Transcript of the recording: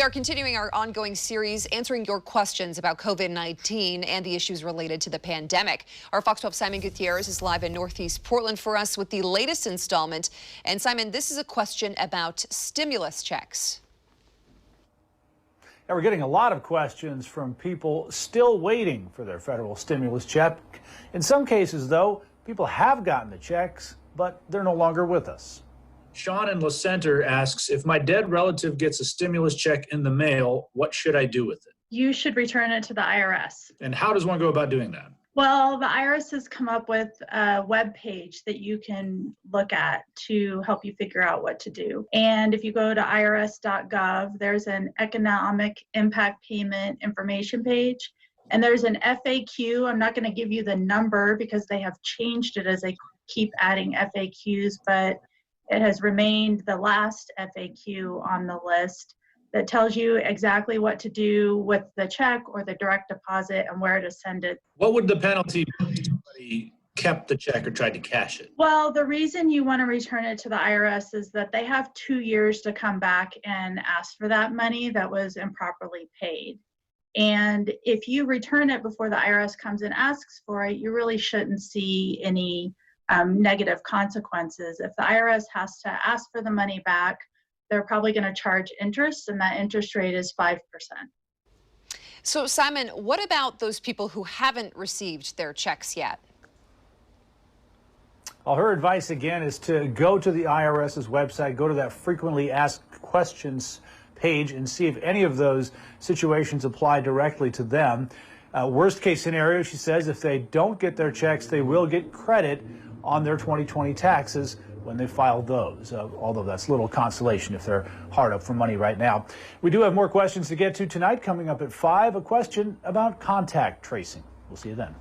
We are continuing our ongoing series answering your questions about COVID-19 and the issues related to the pandemic. Our Fox 12 Simon Gutierrez is live in Northeast Portland for us with the latest installment. And Simon, this is a question about stimulus checks. Now, we're getting a lot of questions from people still waiting for their federal stimulus check. In some cases, though, people have gotten the checks, but they're no longer with us. Sean in La Center asks, if my dead relative gets a stimulus check in the mail, what should I do with it? You should return it to the IRS. And how does one go about doing that? Well, the IRS has come up with a web page that you can look at to help you figure out what to do. And if you go to irs.gov, there's an economic impact payment information page. And there's an FAQ. I'm not going to give you the number because they have changed it as they keep adding FAQs, but it has remained the last FAQ on the list that tells you exactly what to do with the check or the direct deposit and where to send it. What would the penalty be if somebody kept the check or tried to cash it? Well, the reason you want to return it to the IRS is that they have 2 years to come back and ask for that money that was improperly paid. And if you return it before the IRS comes and asks for it, you really shouldn't see any negative consequences. If the IRS has to ask for the money back, they're probably going to charge interest, and that interest rate is 5%. So, Simon, what about those people who haven't received their checks yet? Well, her advice again is to go to the IRS's website, go to that frequently asked questions page and see if any of those situations apply directly to them. Worst case scenario, she says, if they don't get their checks, they will get credit on their 2020 taxes when they file those, although that's little consolation if they're hard up for money right now. We do have more questions to get to tonight. Coming up at 5, a question about contact tracing. We'll see you then.